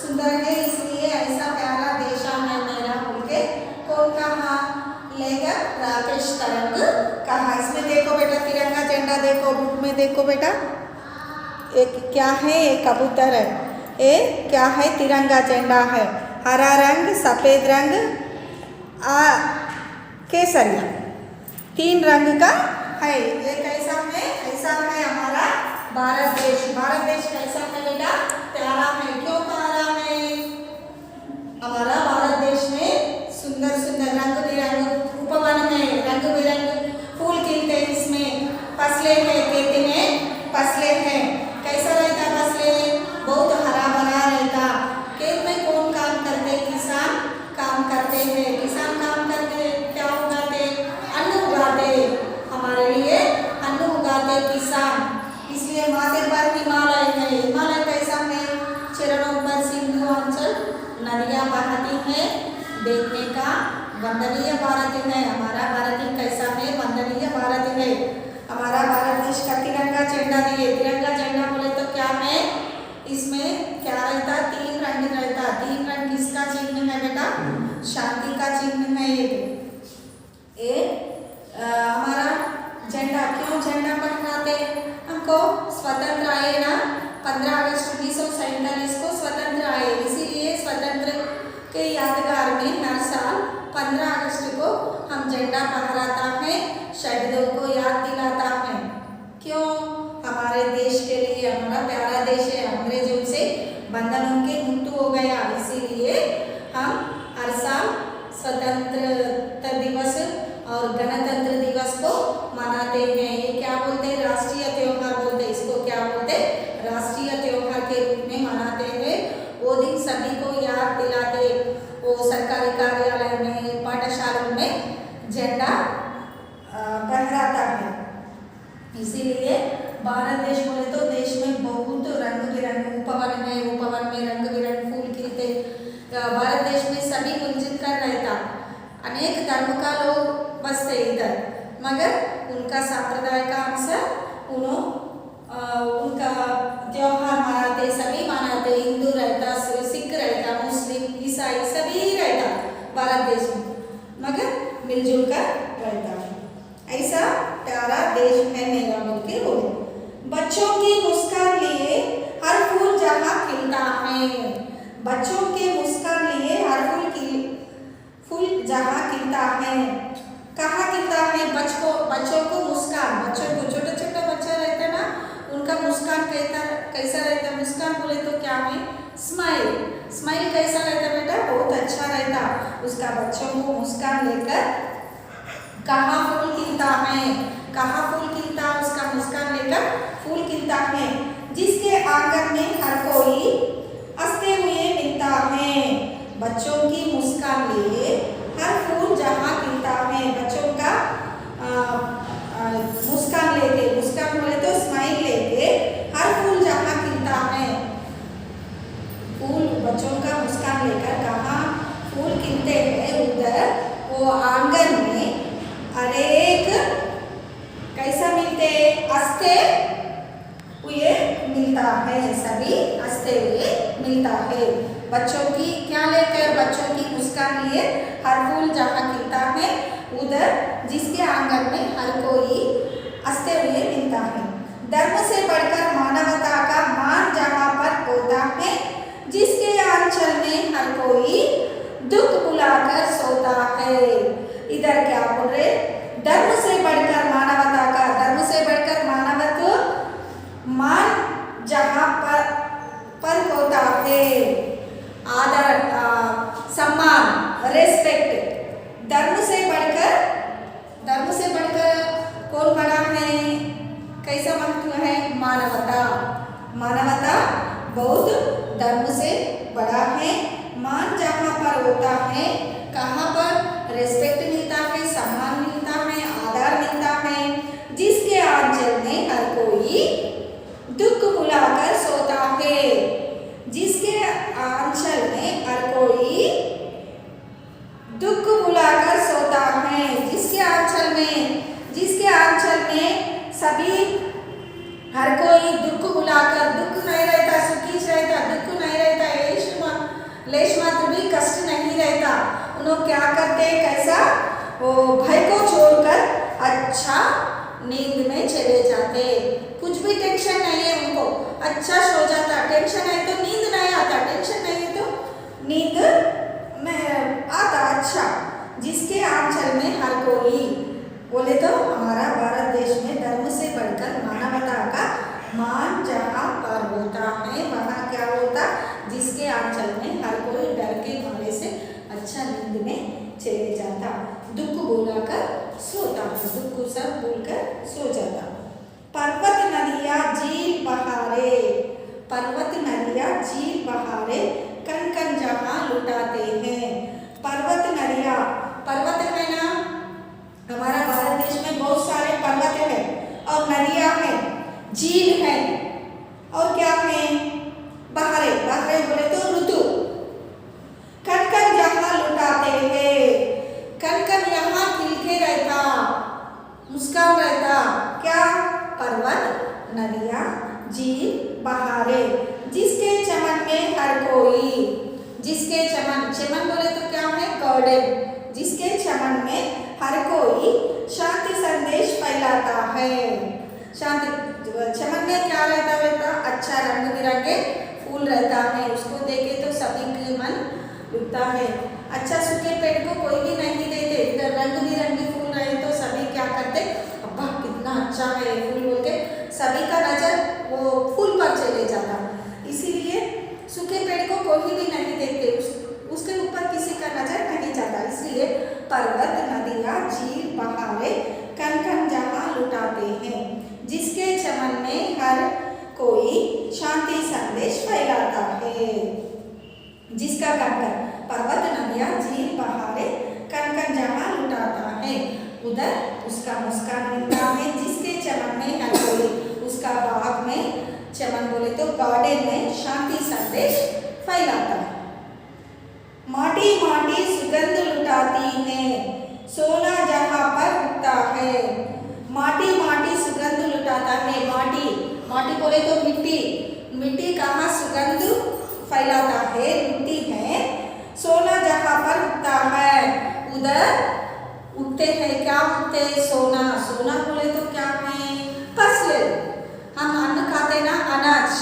सुंदर है, इसलिए ऐसा प्यारा देश है मेरा बोल के कौन कहा? लेकर राकेश तरंग कहा। इसमें देखो बेटा तिरंगा झंडा देखो, बुक में देखो बेटा, एक क्या है? एक कबूतर है। ये क्या है? तिरंगा झंडा है। हरा रंग, सफ़ेद रंग, केसरिया, 3 रंग का है। ये कैसा है? ऐसा है हमारा भारत देश। भारत देश कैसा है बेटा? प्यारा है। क्यों प्यारा है? हमारा भारत देश में सुंदर सुंदर रंग बिरंग उपवन है, रंग बिरंग फूल खिलते हैं, इसमें फसलें हैं, खेती में फसलें हैं। कैसा रहता फसलें? बहुत हरा भरा रहता। खेत में कौन काम करते? किसान काम करते हैं। किसान काम करते क्या उगाते? अन्न उगाते हमारे लिए है देखने का। वंदनीय भारत है, हमारा भारत कैसा है, वंदनीय भारत है। हमारा भारत देश का तिरंगा झंडा दिए, तिरंगा झंडा बोले तो क्या है, इसमें क्या रहता, 3 रंग रहता। 3 रंग किसका चिन्ह है बेटा, शांति का चिन्ह है। ये हमारा झंडा, क्यों झंडा फहराते, हमको स्वतंत्र आए ना, 15 अगस्त 1947 को स्वतंत्र आए, इसीलिए स्वतंत्र के यादगार में हर साल 15 अगस्त को हम झंडा फहराता है, शहीदों को याद दिलाता है। क्यों, हमारे देश के लिए, हमारा प्यारा देश है, अंग्रेजों से बंधनों के मुक्त हो गया, इसीलिए हम हर साल स्वतंत्रता दिवस और गणतंत्र दिवस को मनाते हैं। ये क्या बोलते हैं, राष्ट्रीय त्योहार बोलते हैं, इसको क्या बोलते हैं, राष्ट्रीय त्योहार के रूप में मनाते हैं। वो दिन सभी को याद दिलाते, वो सरकारी कार्यालय में, पाठशालाओं में झंडा फहराता है। इसीलिए भारत देश बोले तो देश में बहुत रंग बिरंगे उपवन है, उपवन में रंग बिरंगे फूल खिलते। भारत देश में सभी मिलजुल कर रहता, अनेक धर्म का लोग बसते इधर, मगर उनका संप्रदाय का अनुसार उनका त्योहार मनाते, सभी मनाते। हिंदू रहता, सिख रहता, मुस्लिम, ईसाई सभी रहता भारत देश में, मगर मिलजुल कर रहता है। ऐसा प्यारा देश है मेरा बोल के बोले। बच्चों की मुस्कान लिए हर फूल जहाँ खिलता है, बच्चों के मुस्कान लिए हर फूल जहाँ खिलता है। कहाँ खिलता है, बच्चों को मुस्कान, बच्चों को, छोटा छोटा बच्चा रहता है ना, उनका मुस्कान कैसा रहता, मुस्कान बोले तो क्या है, स्माइल। स्माइल कैसा रहता बेटा, बहुत अच्छा रहता उसका। बच्चों को मुस्कान लेकर कहाँ फूल खिलता है, कहाँ फूल खिलता, उसका मुस्कान लेकर फूल खिलता है। जिसके आंगन में हर कोई हंसते हुए मिलता है। बच्चों की मुस्कान लिए हर फूल जहाँ खिलता है, बच्चों का मुस्कान लेके, मुस्कान बोले तो स्माइल लेके हर फूल जहाँ खिलता है, फूल बच्चों का मुस्कान लेकर कहाँ फूल खिलते हैं, उधर वो आंगन में हर एक कैसा मिलते, हंसते हुए मिलता है, सभी हंसते हुए मिलता है। बच्चों की क्या लेकर, बच्चों की मुस्कान लिए हर फूल जहाँ खिलता है, उधर जिसके आंगन में हर कोई हंसते हुए मिलता है। धर्म से बढ़कर मानवता का मान जहाँ पर होता है, जिसके आंचल में हर कोई दुख भुलाकर सोता है। इधर क्या बोल रहे, धर्म से बढ़कर मानवता का, धर्म से बढ़कर मानवत्व मान जहाँ पर होता है, आदर, सम्मान, रेस्पेक्ट। धर्म से बढ़कर कौन बड़ा है, कैसा महत्व है, मानवता। मानवता बहुत धर्म से बड़ा है। मान जहाँ पर होता है, कहाँ पर रेस्पेक्ट मिलता है, सम्मान मिलता है, आदर मिलता है। जिसके आंचल में हर कोई दुख भुलाकर सोता है, जिसके आंचल में हर कोई दुख भुलाकर सोता है, जिसके आंचल में सभी हर कोई दुख भुलाकर, दुख नहीं रहता, सुखी रहता, दुख नहीं रहता, लेश मात्र भी कष्ट नहीं रहता। उन्होंने क्या करते हैं, कैसा, वो भय को छोड़कर अच्छा नींद में चले जाते। कुछ भी टेंशन नहीं है उनको, अच्छा सो जाता। टेंशन है तो नींद नहीं आता, टेंशन नहीं है तो नींद में आता। अच्छा, जिसके आंचल में हर कोई, बोले तो हमारा भारत देश में धर्म से बढ़कर मानवता का मान जहाँ पर होता है, वहाँ क्या होता, जिसके आंचल में हर कोई डर के मारे से अच्छा नींद में चले जाता, दुख भुलाकर सोता, दुख सब भूलकर सो जाता। पर्वत नदियाँ झील बहारे, पर्वत नदियाँ झील बहारे कण कण जहाँ लुटाते हैं। पर्वत नदियाँ, पर्वत है ना, हमारा भारत देश में बहुत सारे पर्वत है और नदियाँ हैं, झील है, और क्या है, बहारे। बहारे बोले तो ऋतु। कण कण जहाँ मुस्कान रहता। क्या? पर्वत, नदियाँ, झील, बहारे, जिसके चमन में हर कोई, जिसके चमन, चमन बोले तो क्या है? गार्डन, जिसके चमन में हर कोई शांति संदेश फैलाता है। शांति, चमन में क्या रहता बेटा? अच्छा रंग बिरंगे फूल रहता है, उसको देखे तो सभी के मन लुटता है। अच्छा सूखे पेड़ को कोई भी नहीं देते, इधर रंग बिरंगे फूल रहे तो सभी क्या करते? अब्बा कितना अच्छा है फूल बोल के सभी का नजर वो फूल पर चले जाता। इसीलिए सूखे पेड़ को कोई भी नहीं देखते, उसके ऊपर किसी का नजर नहीं जाता। इसलिए पर्वत, नदियाँ, झील, बहारे कण कण जहाँ लुटाते हैं, जिसके चमन में हर कोई शांति संदेश फैलाता है। जिसका कण कण, पर्वत, नदियाँ, झील, बहारे कण कण जहाँ लुटाता है, उधर उसका मुस्कान मिलता है। जिसके चमन में हर कोई, उसका बाग में, चमन बोले तो गार्डन में शांति संदेश फैलाता है। माटी माटी सुगंध लुटाती है, सोना जहाँ पर उगता है। माटी माटी सुगंध लुटाता है। माटी, माटी बोले तो मिट्टी, मिट्टी कहाँ सुगंध फैलाता है? मिट्टी है। सोना जहाँ पर उगता है, उधर उगते हैं। क्या उगते? सोना। सोना बोले तो क्या है? फसले, हम अन्न खाते ना, अनाज,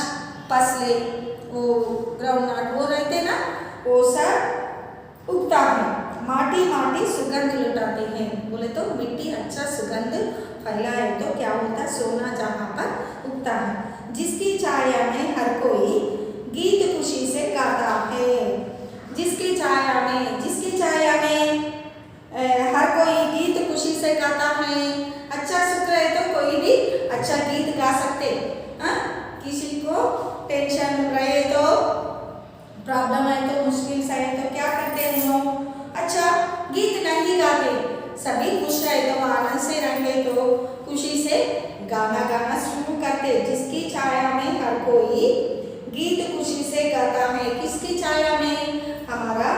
फसले, वो ग्राउंडनट वो रहते ना, वो सब उगता है। माटी माटी सुगंध लुटाते हैं बोले तो मिट्टी अच्छा सुगंध फैलाए तो क्या होता? सोना जहाँ पर उगता है। जिसकी छाया में हर कोई गीत खुशी से गाता है। जिसकी छाया में, जिसकी छाया में हर कोई गीत खुशी से गाता है। अच्छा सुख रहे तो कोई भी अच्छा गीत गा सकते। किसी को टेंशन रहे तो, प्रॉब्लम है तो, मुश्किल से है तो क्या करते हैं लोग? अच्छा गीत नहीं गाते, सभी खुश रहे तो, आनंद से रहे तो खुशी से गाना गाना शुरू करते। जिसकी छाया में हर कोई गीत खुशी से गाता है। किसकी छाया में? हमारा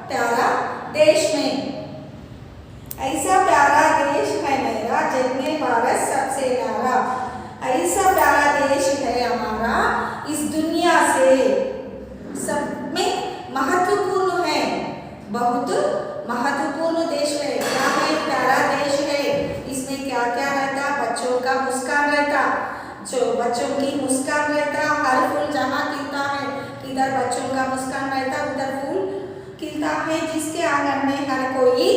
प्यारा देश में। ऐसा प्यारा देश है मेरा, जिसमें भारत सबसे न्यारा। ऐसा प्यारा देश है हमारा, इस दुनिया से सब में महत्वपूर्ण है, बहुत महत्वपूर्ण देश है। क्या है? प्यारा देश है। इसमें क्या क्या रहता? बच्चों का मुस्कान रहता, जो बच्चों की मुस्कान रहता। हर फूल जहाँ खिलता है, इधर बच्चों का मुस्कान रहता, उधर फूल खिलता है। जिसके आंगन में हर कोई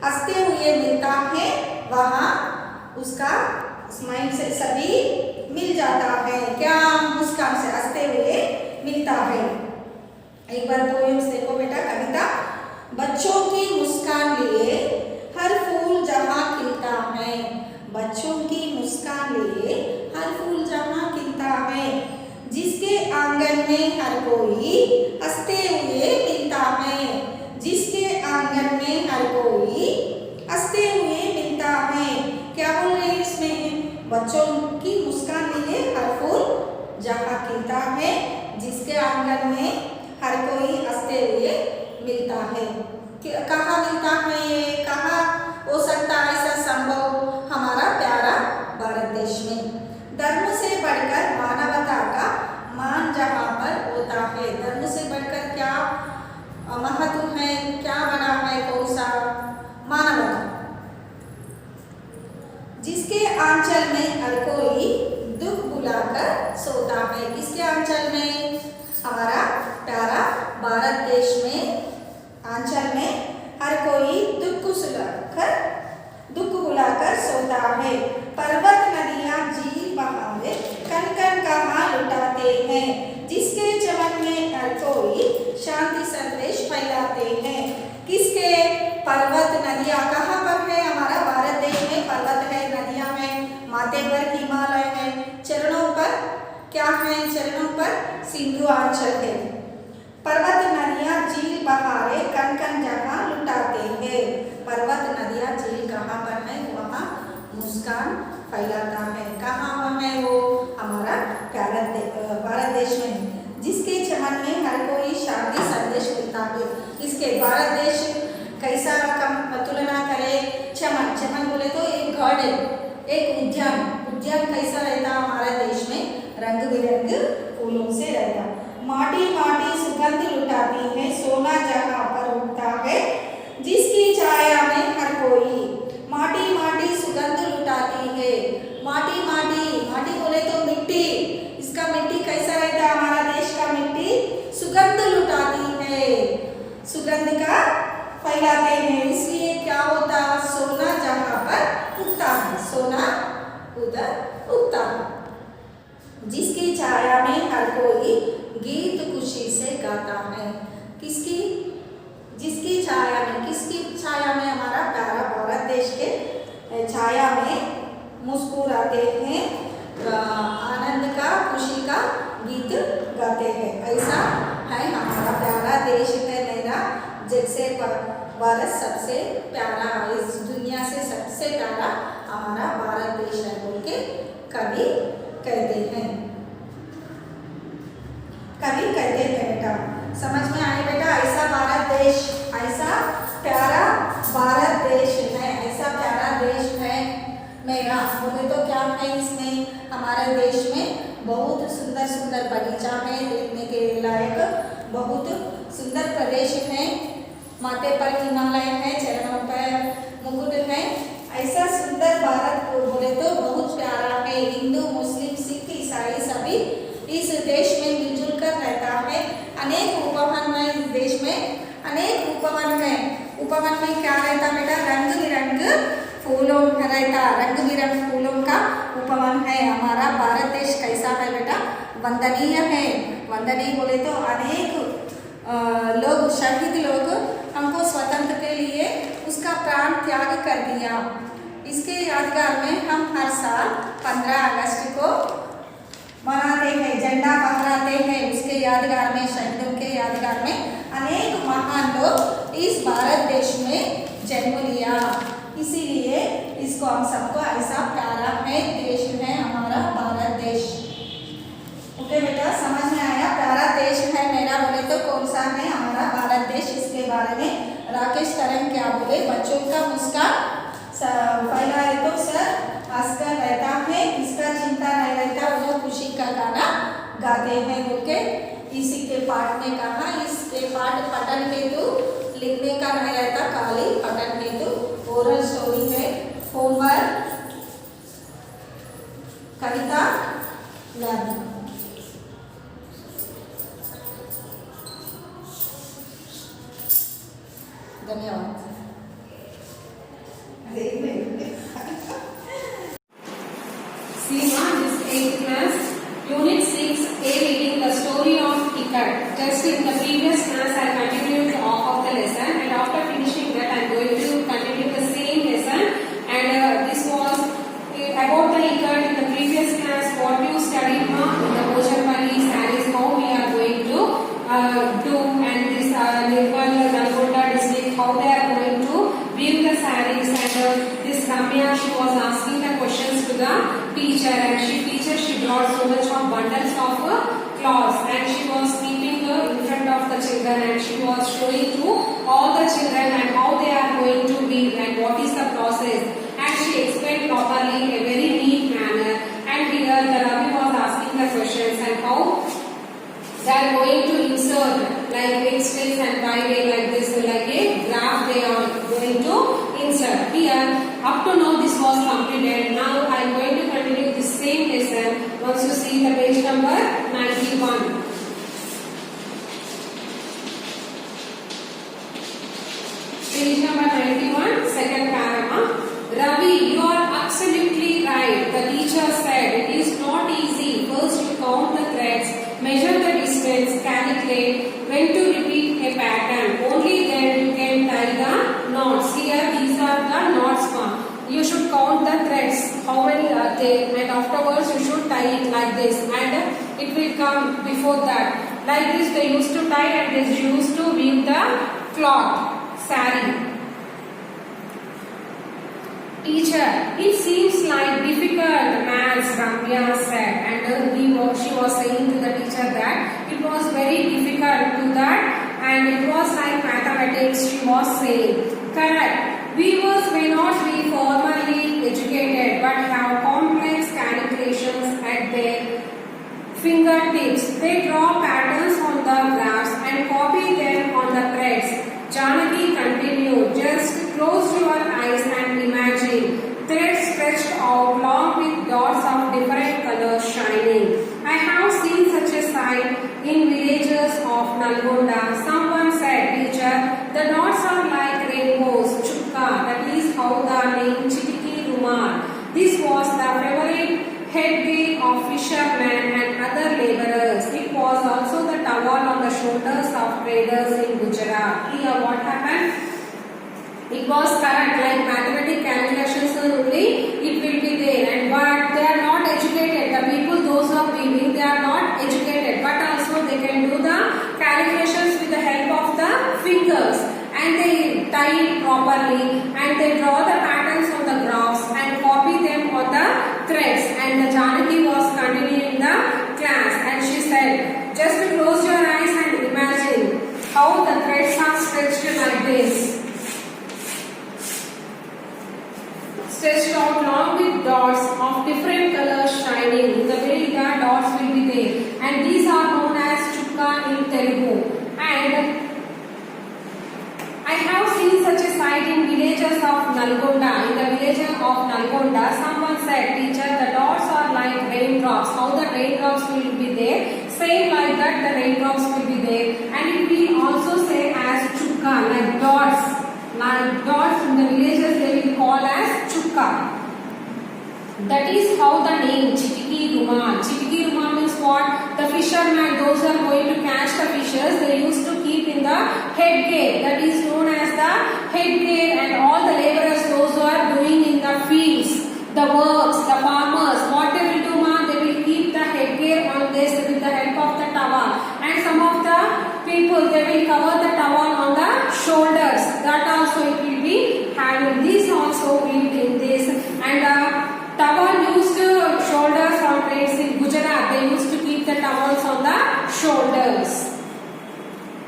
हंसते हुए मिलता है, वहाँ उसका स्माइल से सभी मिल जाता है। क्या? मुस्कान से हंसते हुए मिलता है। एक बार पोएम्स देखो बेटा, कविता। बच्चों की मुस्कान लिए हर फूल जहाँ खिलता है। बच्चों की मुस्कान लिए हर फूल जहाँ खिलता है। जिसके आंगन में हर कोई हंसते हुए मिलता है। जिसके आंगन में हर कोई हंसते हुए मिलता है। क्या बोल रहे हैं इसमें? बच्चों की मुस्कान लिए हर फूल जहाँ खिलता है, जिसके आंगन में हर कोई हंसते हुए मिलता है। कहाँ मिलता है ये? कहाँ हो सकता है ऐसा संभव? हमारा प्यारा भारत देश में। धर्म से बढ़कर मानवता का मान जहाँ पर होता है। धर्म से बढ़कर क्या महत्व है? क्या बना है? कौन सा? मानवता। जिसके आंचल में हर कोई दुख भुलाकर सोता है। किसके आंचल में? हमारा प्यारा भारत देश में आंचल में हर कोई दुख भुलाकर सोता है। पर्वत, नदियाँ, झील, बहारे कण कण कहाँ लुटाते हैं। जिसके चमन में हर कोई शांति संदेश फैलाते हैं। किसके? पर्वत, नदियाँ कहाँ पर है? हमारा भारत देश में पर्वत है, नदियाँ हैं, माथे पर हिमालय है, चरणों पर क्या है? चरणों पर सिंधु आंचल है। पर्वत, नदियाँ, झील, बहारे कण कण जहाँ लुटाते हैं। पर्वत, नदियाँ, झील कहाँ पर है? वहाँ मुस्कान फैलाता है। कहाँ है वो? हमारा भारत देश में। जिसके चमन में हर कोई शांति संदेश मिलता है। इसके भारत देश कैसा तुलना करे? चमन, चमन बोले तो एक गार्डन, एक उद्यान। उद्यान कैसा रहता हमारे देश में? रंग बिरंग फूलों से रहता। माटी माटी सुगंध लुटाती है, सोना जहाँ पर उगता है, जिसकी छाया में हर कोई। माटी माटी सुगंध लुटाती है। माटी माटी, माटी बोले तो मिट्टी। इसका मिट्टी कैसा रहता है? हमारा देश का मिट्टी सुगंध लुटाती है, सुगंध का फैलाते हैं, इसलिए क्या होता? सोना जहाँ पर उगता है, सोना उधर उगता है। जिसकी छाया में हर कोई गीत खुशी से गाता है। किसकी? जिसकी छाया में, किसकी छाया में? हमारा प्यारा भारत देश के छाया में मुस्कुराते हैं, आनंद का, खुशी का गीत गाते हैं। ऐसा है हमारा प्यारा देश है मेरा, जैसे भारत सबसे प्यारा, इस दुनिया से सबसे प्यारा हमारा भारत देश है बोल के कवि कहते हैं। कवि कहते हैं बेटा, समझ में आए बेटा? ऐसा भारत देश, ऐसा प्यारा भारत देश है, ऐसा प्यारा देश है मेरा। बोले तो क्या है इसमें? हमारे देश में बहुत सुंदर सुंदर बगीचा है, देखने के लायक बहुत सुंदर प्रदेश है। माथे पर हिमालय है, चरणों पर मुकुट है। ऐसा सुंदर भारत बोले तो बहुत प्यारा है। हिंदू मुस्लिम सिख ईसाई सभी इस देश में मिलजुल कर रहता है। अनेक उपवन है इस देश में, अनेक उपवन है। उपवन में क्या रहता बेटा? रंग बिरंग फूलों का रहता, रंग बिरंग फूलों का उपवन है। हमारा भारत देश कैसा है बेटा? वंदनीय है। वंदनीय बोले तो अनेक लोग, शहीद लोग हमको स्वतंत्र के लिए उसका प्राण त्याग कर दिया। इसके यादगार में हम हर साल 15 अगस्त को मनाते हैं, झंडा फहराते हैं। उसके यादगार में, शहीदों के यादगार में अनेक महान लोग इस भारत देश में जन्म लिया, इसीलिए इसको हम सबको ऐसा प्यारा है देश है हमारा भारत देश। ओके बेटा, समझ में आया? प्यारा देश है मेरा बोले तो कौन सा है? हमारा भारत देश। इसके बारे में राकेश तरंग क्या बोले? बच्चों का मुस्कान फैलाए तो सर हंसकर रहता है, इसका चिंता नहीं रहता, वो खुशी का गाना गाते हैं बोल के इसी के पाठ में कहा। इसके पाठ पठन हेतु लिखने का नहीं रहता, खाली पठन हेतु ओरल स्टोरी है, होमवर्क, कविता लर्न। धन्यवाद। Seema, this 8th class, Unit 6A, reading the story of Ikat. Just in the previous class, I continued off of the lesson, and after finishing that, I am going to continue the same lesson. And this was about the Ikat in the previous class. What you studied in the Bojapali sarees, how we are going to do, and this Nirmal Nalgonda district, how they are going to weave the sarees. And this Ramya, she was asking the questions to the teacher, and she brought so much of bundles of cloths, and she was keeping in front of the children, and she was showing to all the children and how they are going to weave and what is the process, and she explained properly in a very neat manner. And here the Ravi was asking the questions and how they are going to insert like X and Y like this, like a graph they are going to insert. Here up to now this was completed. Now I am going to continue the same lesson once you see the page number 91. Page number 91, second paragraph. Ravi, you are absolutely right. The teacher said it is not easy. First you count the threads, measure the distance, calculate when to repeat a pattern. Only then you can tie the knots. Here these are the knots. You should count the threads, how many are there, and afterwards you should tie it like this, and it will come before that. Like this they used to tie, and they used to weave the cloth, saree. Teacher, it seems like difficult maths, Ramya said, and she was saying to the teacher that it was very difficult to that, and it was like mathematics, she was saying. Correct. Weavers may not be formally educated tips. They draw patterns on the graphs and copy them on the threads. Janaki continued, just close your eyes and imagine threads stretched out long with dots of different colors shining. I have seen such a sight in villages of Nalgonda. Someone said, teacher, the dots are like rainbows, chukka, that is how the name Chitiki Rumar. This was the favorite headgear of fishermen and other laborers. It was also the towel on the shoulders of traders in Gujarat. Here what happened? It was correct, like mathematical calculations only, it will be there. And but they are not educated. The people, those who are weaving, they are not educated. But also they can do the calculations with the help of the fingers. And they tie it properly. And they draw the patterns on the graphs and copy them on the threads. And the Janaki was continuing the class. And she said, just close your eyes and imagine how the threads are stretched like this. Stretched out long with dots of different colors shining. In the middle, the dots will be there, and these are known as chukka in Telugu. And I have seen such a sight in villages of Nalgonda. In the village of Nalgonda, someone said, teacher, the dots are like raindrops. How the raindrops will be there? Same like that, the raindrops will be there, and it will also say as chukka, like dots. Like dots in the villages they will call as chukka. That is how the name Chitiki Rumal. Chitiki Rumal means what? The fishermen, those who are going to catch the fishes, they used to keep in the headgear. That is known as the headgear, and all the laborers, those who are doing in the fields, the works, the farmers, what they will do, they will keep the headgear on this with the help of the towel. And some of the people, they will cover the towel on the shoulders. That also it will be having. This also will be in this. And the towel used shoulders on trades in Gujarat. They used to keep the towels on the shoulders.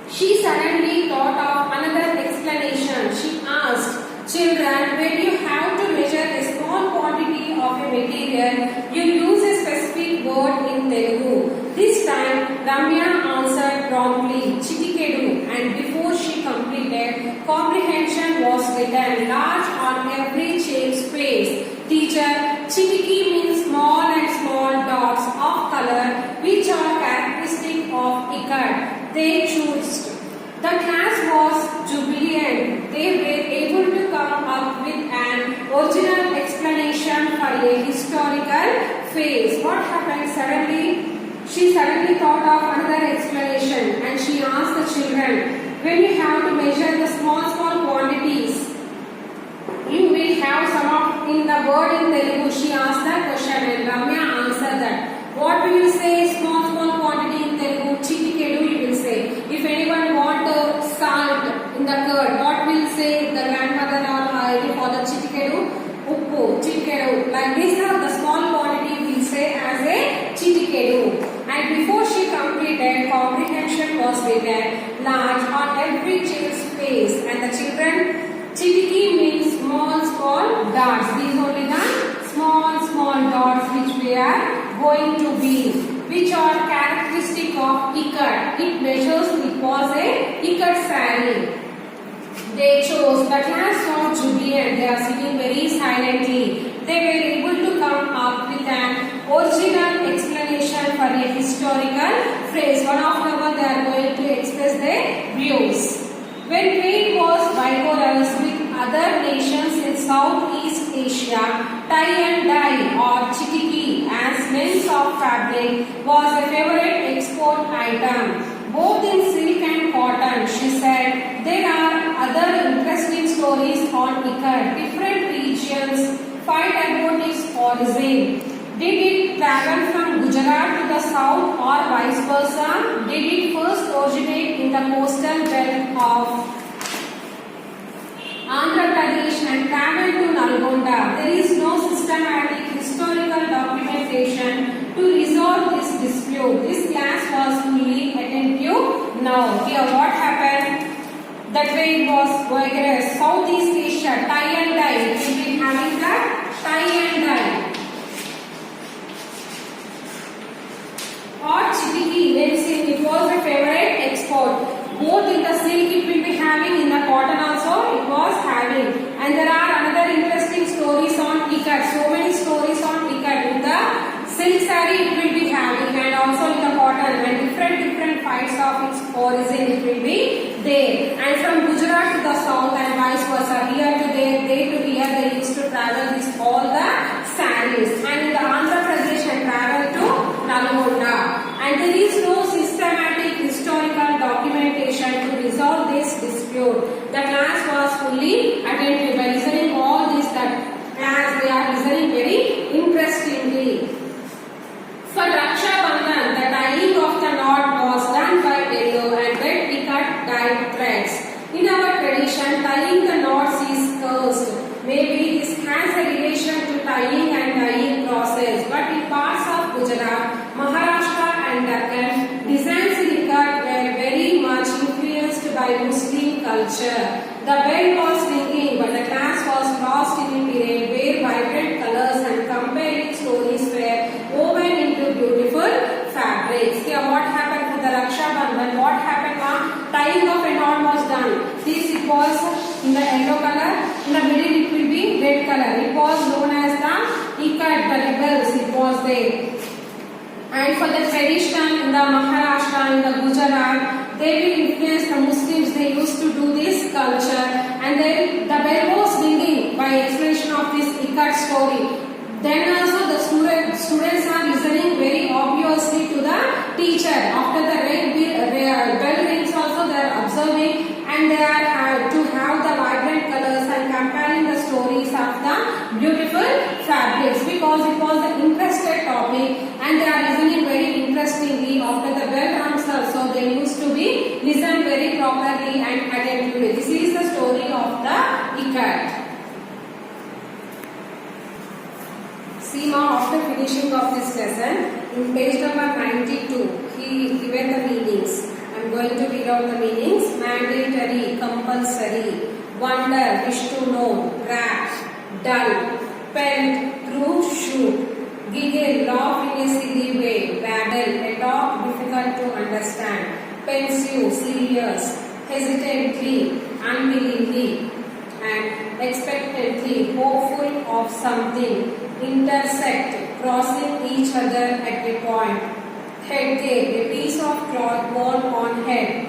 She suddenly thought of another explanation. She asked, children, when you have to measure a small quantity of a material, you use a specific word in Telugu. This time, Ramya answered promptly, Chitikedu, and before she completed, comprehension was written large on every child's face. Teacher, Chitiki means small and small dots of color which are characteristic of ikat. They chose. The class was jubilant. They were able to come up with an original explanation for a historical phase. What happened suddenly? She suddenly thought of another explanation, and she asked the children, when you have to measure the small quantities, you will have some of in the word in Telugu. She asked that question and Ramya answered that. What will you say small quantity in Telugu? Chitikedu you will say. If anyone want salt in the curd, what will say the grandmother or the father? Chitikedu, uppu, chitikedu. Like this, the small quantity will say as a chitikedu. And before she completed, comprehension was written large on every child's face. And the children, Chitiki means small dots. These only the small dots which we are going to be, which are characteristic of ikat. It measures, it was a ikat saree. They chose, the class was jubilant. They are sitting very silently. They were able to come up with an original explanation for a historical phrase. One of them they are going to express their views. When trade was vigorous with other nations in Southeast Asia, tie and dye or chitiki as lengths of fabric was a favorite export item, both in silk and cotton. She said, there are other interesting stories on ikat. Different regions fight about its origin. Did it travel from Gujarat to the south or vice versa? Did it first originate in the coastal belt of Andhra Pradesh and travel to Nalgonda? There is no systematic historical documentation to resolve this dispute. This class was fully attentive. Now, here what happened? The trade was vigorous. Southeast Asia, tie and dye. We will be having that tie and dye. Or chitiki origin it will be there. And from Gujarat to the south and vice versa, here to there to here they used to travel with all the sarees. And in the Andhra Pradesh I travel to Nalgonda. And there is no systematic historical documentation to resolve this dispute. The class was fully attentive by listening all this that class they are listening very interestingly. For Raksha Bandhan, the tying of the knot was done by yellow and red picket dyed threads. In our tradition, tying the knots is cursed. Maybe this has a relation to tying and dyeing process, but in parts of Gujarat, Maharashtra and Deccan, designs in ikat were very much influenced by Muslim culture. The bell was ringing, but the class was lost in a period where vibrant colors and compelling stories were woven into beautiful fabrics. Here, what happened with the Raksha Bandhan? What happened? Tying of a knot was done. This it was in the yellow color. In the middle, it will be red color. It was known as the ikat, the rebels. It was there. And for the tradition in the Maharashtra, in the Gujarat, they will influence the Muslims. They used to do this culture, and then the bell was ringing by explanation of this ikat story. Then also the students are listening very obviously to the teacher. After the bell rings also they are observing, and they are to have the vibrant colors and comparing the stories of the beautiful fabrics, because it was the interested topic and they are listening very interestingly. After the bell rings also they used to be listened very properly and attentively. This is the story of the ikat. Seema, after finishing of this lesson, in page number 92, he given the meanings. I am going to read out the meanings. Mandatory, compulsory, wonder, wish to know, rap, dull, pelt, prove, shoot, giggle, laugh in a silly way, babble, a talk difficult to understand, pensive, serious, hesitantly, unwillingly, and expectantly, hopeful of something, intersect, crossing each other at a point, headgear, a piece of cloth worn on head,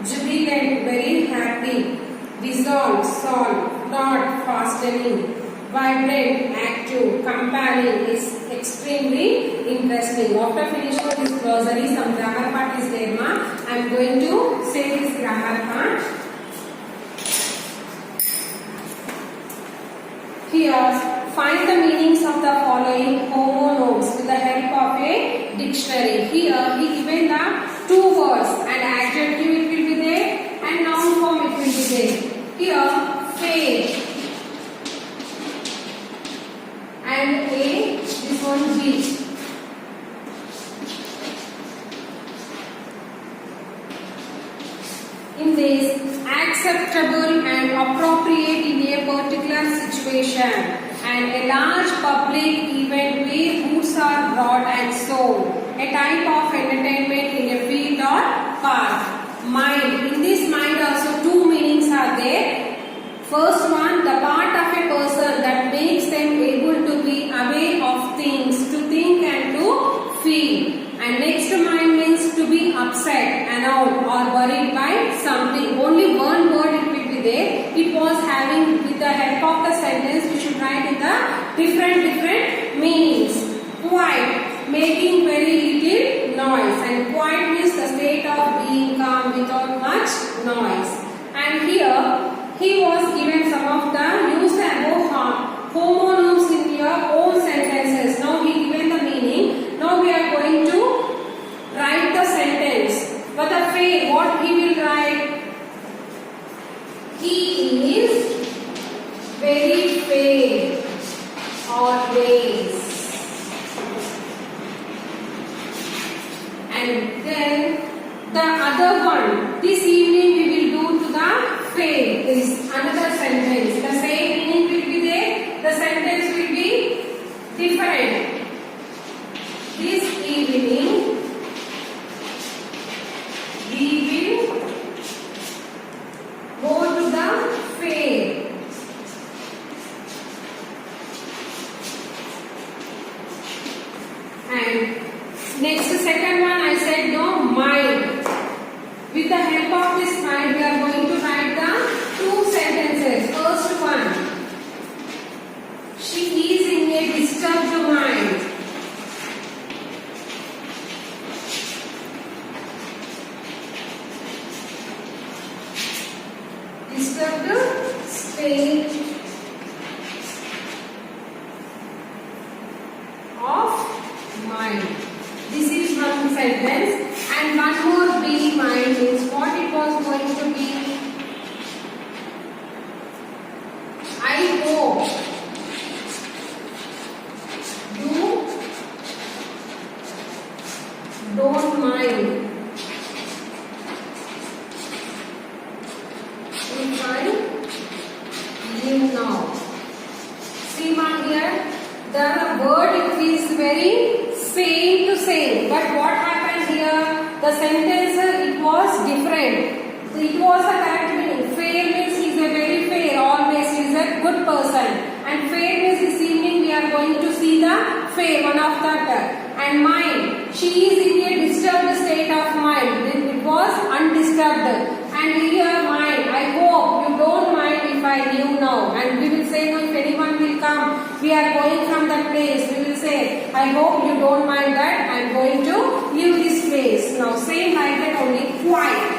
jubilant, very happy, dissolve, solve, not fastening, vibrant, active, compelling, is extremely interesting. After finishing this glossary, some grammar part is there, ma. I am going to say this grammar part. Here, find the meanings of the following homonyms with the help of a dictionary. Here, he given the two words, and adjective it will be there, and noun form it will be there. Here, faith, and this one beach. In this, acceptable and appropriate in a particular situation, and a large public event where goods are brought and sold, a type of entertainment in a field or park. Mind, in this mind also two meanings are there. First one, the part of a person that makes them able to be aware of things, to think and to feel. And next mind means to be upset, annoyed or worried by something. Only one word it will be there. It was having, with the help of the sentence, we should write in the different meanings. Quiet, making very little noise. And quiet means the state of being calm without much noise. And here, he was given some of the used above homonyms in your own sentences. Now he given the meaning. Now we are going to write the sentence. For the faith, what he will write? He is very fair, always. And then the other one, this evening we will do to the faith. There is another sentence. The same meaning will be there. The sentence will be different. This evening we will go to the fair. And next, the second one I said no, mind. With the help of this mind, we are going to write the two sentences. First one. She is in a disturbed mind. Disturbed state of mind. This is one sentence, and one more be mind means what it was going to be. I hope you don't mind if I leave now. See ma here, the word is very same to same, but what happened here? The sentence it was different. It was a correct meaning. Fair means he is a very fair, always he is a good person. And fair means this evening we are going to see the fair, one of that. And mind, she is in a disturbed state of mind. It was undisturbed. And here mind, I hope you don't mind if I leave now. And we will say no, if anyone will come, we are going from that place. We will say, I hope you don't mind that I am going to leave this place. Now same like that only, quiet.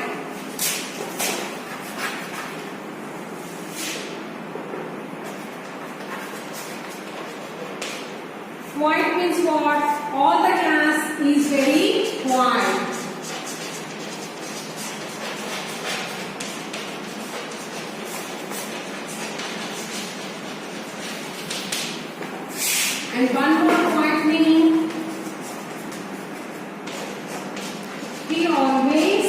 Quiet means what? All the class is very quiet. And one more quiet meaning. He always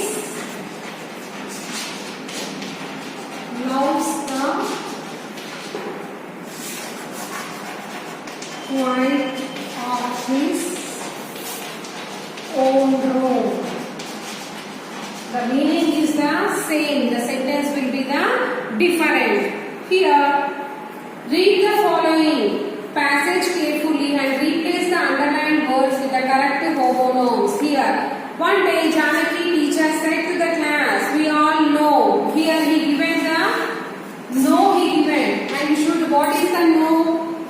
loves the quiet of his own room. The meaning is the same. The sentence will be the different. Here, read the following passage carefully and replace the underlined words with the correct homonyms. Here, one day Janaki teacher said to the class, we all know. Here he given the no he given. And you should, what is the no?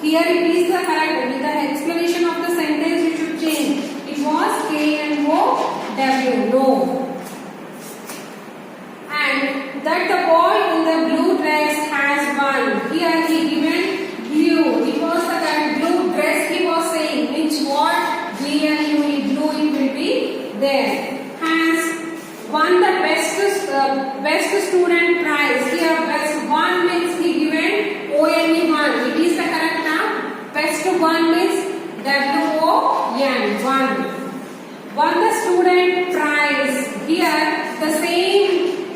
Here it is the correct. With the explanation of the sentence you should change. It was K-N-O-W, no. And that the boy in the blue dress has won. Here he given blue. It was the blue dress he was saying. Which what? Blue it will be there. Has won the best student prize. Here best one means he given O-N-E one. It is the correct term. Best one means W-O-N one. Won the student prize. Here the same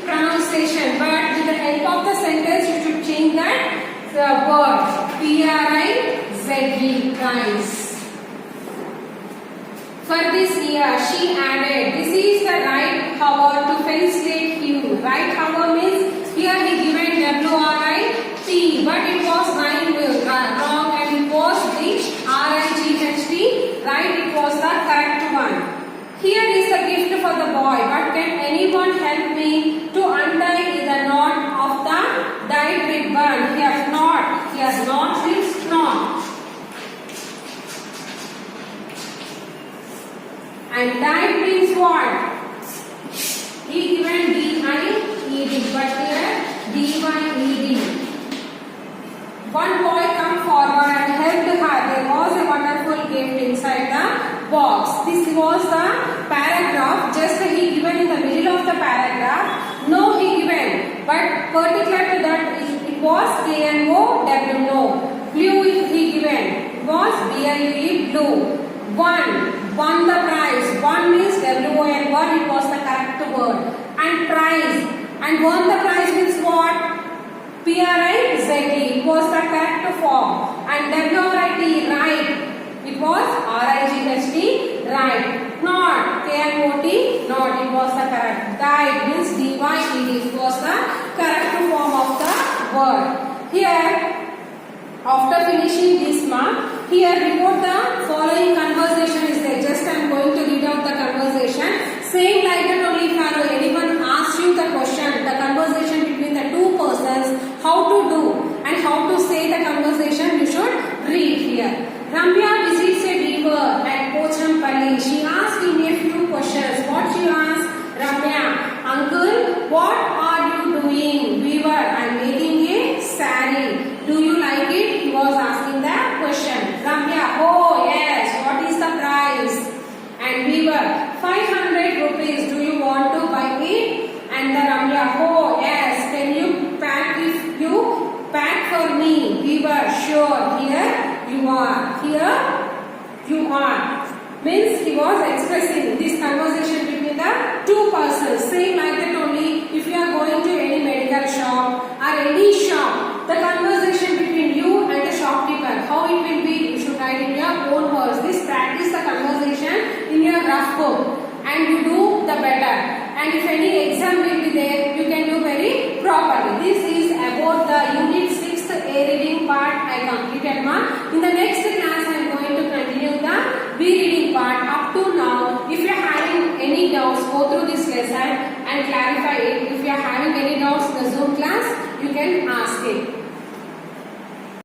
pronunciation, but with the help of the sentence you should change that word. P-R-I-Z-E, prize. For this year, she added, this is the right hour to felicitate you. Right hour means, here he given W-R-I-T, but it was wrong and it was which? R-I-G-H-T, right? It was the correct one. Here is the gift for the boy, but can anyone help me to untie the knot of the dyed ribbon? Here knot means knot. And dyed means what? He given D-I-E-D, but here D-Y-E-D. One boy come forward and helped her. There was a wonderful gift inside the box. This was the paragraph. Just he given in the middle of the paragraph. No he given, but particular to that it was K-N-O-W, no. Blue he given. It was B-L-U-E, blue. Won the prize. One means W-O-N word. It was the correct word. And prize. And won the prize means what? P-R-I-Z-E. It was the correct form. And W-R-I-T, right. It was R-I-G-H-T, right. Not K-N-O-T, not. It was the correct. Dyed means D-Y-E-D. It was the correct form of the word. Here, after finishing this mark, here report the following conversation is there. Just I am going to read out the conversation. Same like that only follow. Anyone what are you doing? Weaver, I am making a saree. Do you like it? He was asking the question. Ramya, oh yes, what is the price? And Weaver, 500 rupees. Do you want to buy it? And the Ramya, oh yes, can you pack if you pack for me? Weaver, sure, here you are. Here you are. Means he was expressing this conversation between the two persons. Same like that only if you are going to any medical shop or any shop. The conversation between you and the shopkeeper, how it will be, you should write in your own words. This practice the conversation in your rough book and you do the better. And if any exam will be there, you can do very properly. This is about the unit 6th A reading part I completed, ma. In the next class I am going to continue the B reading part. Up to now, if you are having any doubts, go through this lesson and clarify it. If you are having any doubts in the Zoom class, you can ask it.